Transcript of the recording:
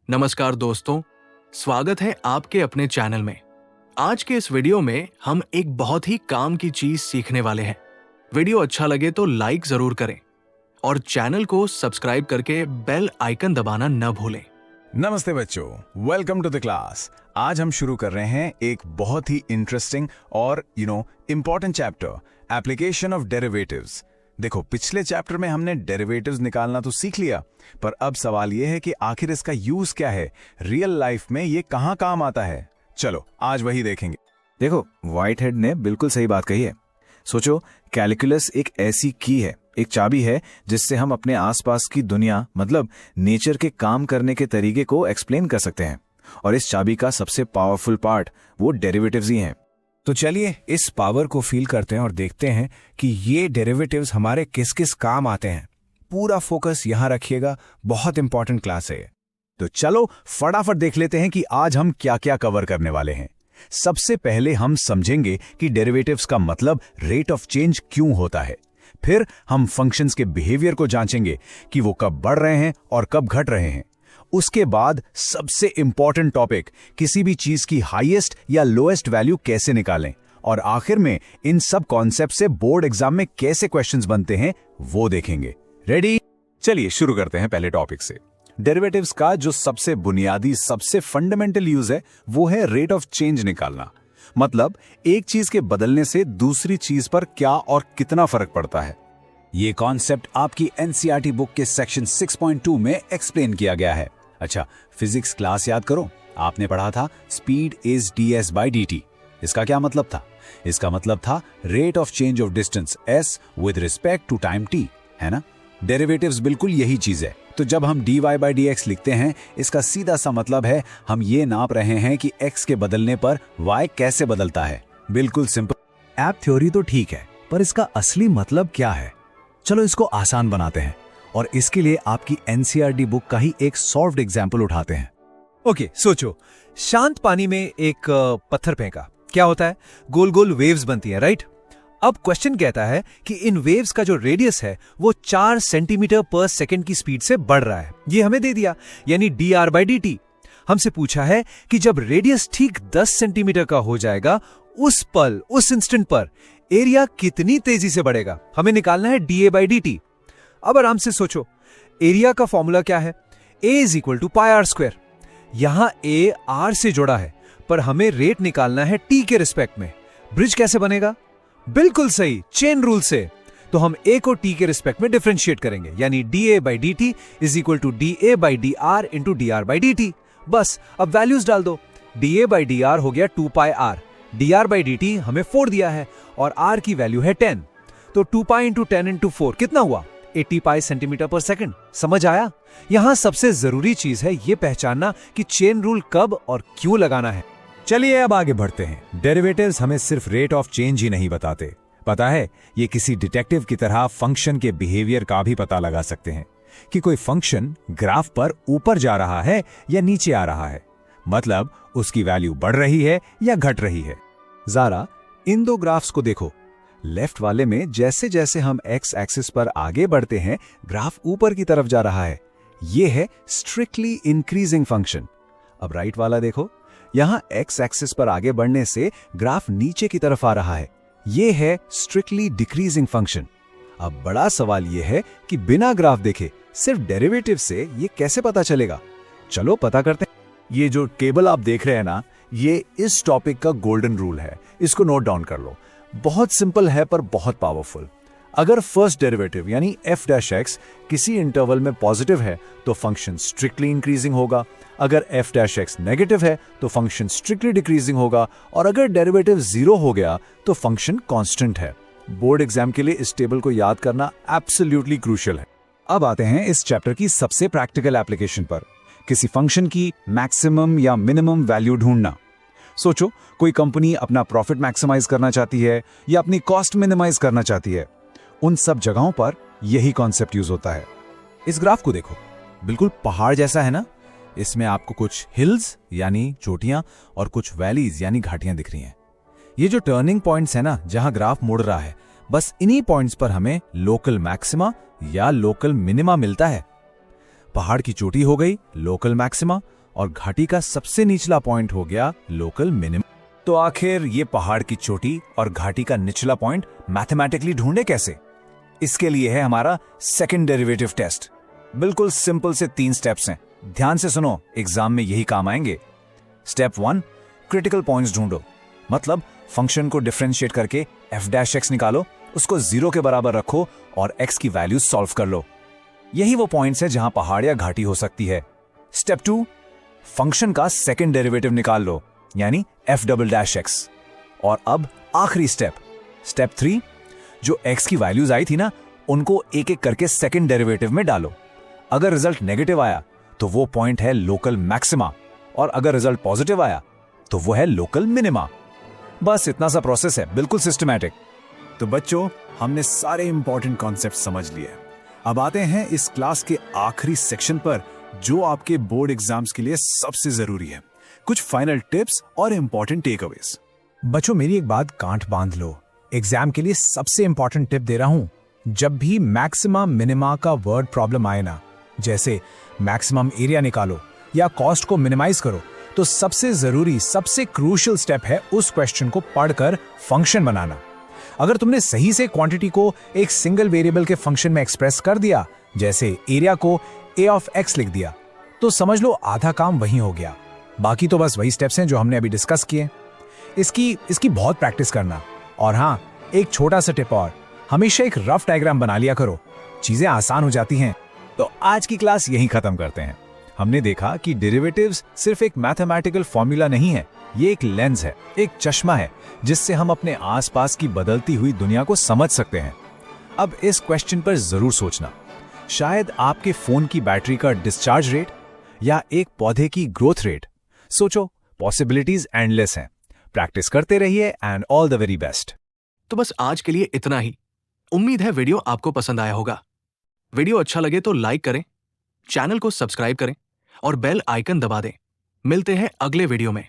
नमस्कार दोस्तों, स्वागत है आपके अपने चैनल में। आज के इस वीडियो में हम एक बहुत ही काम की चीज सीखने वाले हैं। वीडियो अच्छा लगे तो लाइक जरूर करें और चैनल को सब्सक्राइब करके बेल आइकन दबाना न भूलें। नमस्ते बच्चों, वेलकम टू द क्लास। आज हम शुरू कर रहे हैं एक बहुत ही इंटरेस्टिंग और important chapter, application of derivatives. देखो, पिछले चैप्टर में हमने डेरिवेटिव्स निकालना तो सीख लिया, पर अब सवाल यह है कि आखिर इसका यूज क्या है, रियल लाइफ में ये कहाँ काम आता है। चलो आज वही देखेंगे। देखो, व्हाइटहेड ने बिल्कुल सही बात कही है। सोचो, कैलकुलस एक ऐसी की है, एक चाबी है जिससे हम अपने आसपास की दुनिया मतलब नेचर के काम करने के तरीके को एक्सप्लेन कर सकते हैं। और इस चाबी का सबसे पावरफुल पार्ट वो डेरिवेटिव्स ही हैं। तो चलिए इस पावर को फील करते हैं और देखते हैं कि ये डेरिवेटिव्स हमारे किस किस काम आते हैं। पूरा फोकस यहां रखिएगा, बहुत इंपॉर्टेंट क्लास है। तो चलो फटाफट देख लेते हैं कि आज हम क्या क्या कवर करने वाले हैं। सबसे पहले हम समझेंगे कि डेरिवेटिव्स का मतलब रेट ऑफ चेंज क्यों होता है। फिर हम फंक्शंस के बिहेवियर को जांचेंगे कि वो कब बढ़ रहे हैं और कब घट रहे हैं। उसके बाद सबसे इंपॉर्टेंट टॉपिक, किसी भी चीज की हाईएस्ट या लोएस्ट वैल्यू कैसे निकालें। और आखिर में इन सब कॉन्सेप्ट से बोर्ड एग्जाम में कैसे क्वेश्चंस बनते हैं वो देखेंगे। रेडी? चलिए शुरू करते हैं पहले टॉपिक से। डेरिवेटिव्स का जो सबसे बुनियादी, सबसे फंडामेंटल यूज है वो है रेट ऑफ चेंज निकालना। मतलब एक चीज के बदलने से दूसरी चीज पर क्या और कितना फर्क पड़ता है। ये कॉन्सेप्ट आपकी एनसीईआरटी बुक के सेक्शन 6.2 में एक्सप्लेन किया गया है। अच्छा, फिजिक्स क्लास याद करो, आपने पढ़ा था speed is ds by dt। इसका क्या मतलब था? इसका मतलब था rate of change of distance s with respect to time t, है ना। डेरिवेटिव्स बिल्कुल यही चीज है। तो जब हम dy by dx लिखते हैं, इसका सीधा सा मतलब है हम ये नाप रहे हैं कि x के बदलने पर y कैसे बदलता है। बिल्कुल सिंपल। ऐप थ्योरी तो ठीक है, पर इसका असली मतलब क्या है? चलो इसको आसान बनाते हैं और इसके लिए आपकी एनसीईआरटी बुक का ही एक सॉल्व्ड एग्जाम्पल उठाते हैं। ओके, सोचो, शांत पानी में एक पत्थर फेंका, क्या होता है? गोल गोल वेव्स बनती हैं, राइट? अब क्वेश्चन कहता है कि इन वेव्स का जो रेडियस है वो 4 सेंटीमीटर पर सेकंड की स्पीड से बढ़ रहा है। ये हमें दे दिया, यानी dr by dt। हमसे पूछा है कि जब रेडियस ठीक 10 सेंटीमीटर का हो जाएगा, उस पल, उस इंस्टेंट पर एरिया कितनी तेजी से बढ़ेगा। हमें निकालना है dA by dt। अब आराम से सोचो, एरिया का फॉर्मूला क्या है? A is equal to pi r square. यहां A R से जुड़ा है, पर हमें रेट निकालना है T के रिस्पेक्ट में। ब्रिज कैसे बनेगा? बिल्कुल सही, चेन रूल से। तो हम A को T के रिस्पेक्ट में डिफरेंशिएट करेंगे, यानी dA by dt is equal to dA by dr into dr by dt। बस अब वैल्यूज डाल दो। dA by dr हो गया 2 पाई r, dr by dt हमें 4 दिया है और r की वैल्यू है 10। तो 2 पाई इंटू 10 इंटू 4 कितना हुआ? 80 पाई सेंटीमीटर पर सेकंड। समझ आया? यहां सबसे जरूरी चीज है ये पहचानना कि चेन रूल कब और क्यों लगाना है। चलिए अब आगे बढ़ते हैं। डेरिवेटिव्स हमें सिर्फ रेट ऑफ चेंज ही नहीं बताते, पता है, ये किसी डिटेक्टिव की तरह फंक्शन के बिहेवियर का भी पता लगा सकते हैं कि कोई फंक्शन ग्राफ पर ऊपर जा रहा है या नीचे आ रहा है। मतलब उसकी वैल्यू बढ़ रही है या घट रही है। ज़रा इन दो ग्राफ्स को देखो। लेफ्ट वाले में जैसे जैसे हम एक्स एक्सिस पर आगे बढ़ते हैं, ग्राफ ऊपर की तरफ जा रहा है। यह है स्ट्रिक्टली इंक्रीजिंग फंक्शन। अब राइट वाला देखो, यहां एक्स एक्सिस पर आगे बढ़ने से ग्राफ नीचे की तरफ आ रहा है। यह है स्ट्रिक्टली डिक्रीजिंग फंक्शन। अब बड़ा सवाल यह है कि बिना ग्राफ देखे सिर्फ डेरिवेटिव से यह कैसे पता चलेगा? चलो पता करते हैं। ये जो टेबल आप देख रहे हैं ना, ये इस टॉपिक का गोल्डन रूल है। इसको नोट डाउन कर लो। बहुत सिंपल है पर बहुत पावरफुल। अगर फर्स्ट डेरिवेटिव यानी f डैश x किसी इंटरवल में पॉजिटिव है तो फंक्शन स्ट्रिक्टली इंक्रीजिंग होगा। अगर f डैश x नेगेटिव है तो फंक्शन स्ट्रिक्टली डिक्रीजिंग होगा। और अगर डेरिवेटिव 0 हो गया तो फंक्शन कांस्टेंट है। बोर्ड एग्जाम के लिए इस टेबल को याद करना एब्सोल्युटली क्रूशियल है। अब आते हैं इस चैप्टर की सबसे प्रैक्टिकल एप्लीकेशन पर, किसी फंक्शन की मैक्सिमम या मिनिमम वैल्यू ढूंढना। सोचो, कोई कंपनी अपना प्रॉफिट मैक्सिमाइज करना चाहती है या अपनी कॉस्ट मिनिमाइज करना चाहती है। उन सब जगहों पर यही कॉन्सेप्ट यूज होता है। इस ग्राफ को देखो, बिल्कुल पहाड़ जैसा है ना। इसमें आपको कुछ हिल्स यानी चोटियां और कुछ वैलीज यानी घाटियां दिख रही हैं। ये जो टर्निंग पॉइंट्स है ना, जहां ग्राफ मुड़ रहा है, बस इन्हीं पॉइंट्स पर हमें लोकल मैक्सिमा या लोकल मिनिमा मिलता है। पहाड़ की चोटी हो गई लोकल मैक्सिमा और घाटी का सबसे निचला पॉइंट हो गया लोकल मिनिमम। तो आखिर ये पहाड़ की चोटी और घाटी का निचला पॉइंट मैथमेटिकली ढूंढे कैसे? इसके लिए है हमारा सेकंड डेरिवेटिव टेस्ट। बिल्कुल सिंपल से 3 स्टेप्स हैं, ध्यान से सुनो, एग्जाम में यही काम आएंगे। स्टेप 1, क्रिटिकल पॉइंट्स ढूंढो, मतलब फंक्शन को डिफरेंशिएट करके f' निकालो, उसको 0 के बराबर रखो और x की वैल्यू सॉल्व कर लो। यही वो पॉइंट्स है जहां पहाड़ या घाटी हो सकती है। स्टेप 2, फंक्शन का सेकंड डेरिवेटिव निकाल लो, यानी f''x। और अब आखिरी स्टेप 3, जो x की वैल्यूज आई थी ना, उनको एक एक करके सेकंड डेरिवेटिव में डालो। अगर रिजल्ट नेगेटिव आया तो वो पॉइंट है लोकल मैक्सिमा, और अगर रिजल्ट पॉजिटिव आया तो वो है लोकल मिनिमा। बस इतना सा प्रोसेस है, बिल्कुल सिस्टमैटिक। तो बच्चों, हमने सारे इंपॉर्टेंट कॉन्सेप्ट समझ लिए। अब आते हैं इस क्लास के आखिरी सेक्शन पर, जो आपके बोर्ड एग्जाम्स के लिए सबसे जरूरी है, कुछ फाइनल टिप्स और इंपॉर्टेंट टेकअवेज। बच्चों, मेरी एक बात गांठ बांध लो, एग्जाम के लिए सबसे इंपॉर्टेंट टिप दे रहा हूं। जब भी मैक्सिमा मिनिमा का वर्ड प्रॉब्लम आए ना, जैसे मैक्सिमम एरिया निकालो या कॉस्ट को मिनिमाइज करो, तो सबसे जरूरी, सबसे क्रूशियल स्टेप है उस क्वेश्चन को पढ़कर फंक्शन बनाना। अगर तुमने सही से क्वांटिटी को एक सिंगल वेरिएबल के फंक्शन में एक्सप्रेस कर दिया, जैसे एरिया को a(x) लिख दिया, तो समझ लो आधा काम वहीं हो गया। बाकी तो बस वही स्टेप्स हैं जो हमने अभी डिस्कस किए। इसकी बहुत प्रैक्टिस करना। और हाँ, एक छोटा सा टिप और, हमेशा एक रफ डायग्राम बना लिया करो, चीजें आसान हो जाती हैं। तो आज की क्लास यहीं खत्म करते हैं। हमने देखा कि डेरिवेटिव्स सिर्फ एक मैथमेटिकल फॉर्मूला नहीं है, ये एक लेंस है, एक चश्मा है, जिससे हम अपने आसपास की बदलती हुई दुनिया को समझ सकते हैं। अब इस क्वेश्चन पर जरूर सोचना, शायद आपके फोन की बैटरी का डिस्चार्ज रेट या एक पौधे की ग्रोथ रेट। सोचो, पॉसिबिलिटीज एंडलेस हैं। प्रैक्टिस करते रहिए and all the very best. तो बस आज के लिए इतना ही। उम्मीद है वीडियो आपको पसंद आया होगा। वीडियो अच्छा लगे तो लाइक करें, चैनल को सब्सक्राइब करें और बेल आइकन दबा दें। मिलते हैं अगले वीडियो में।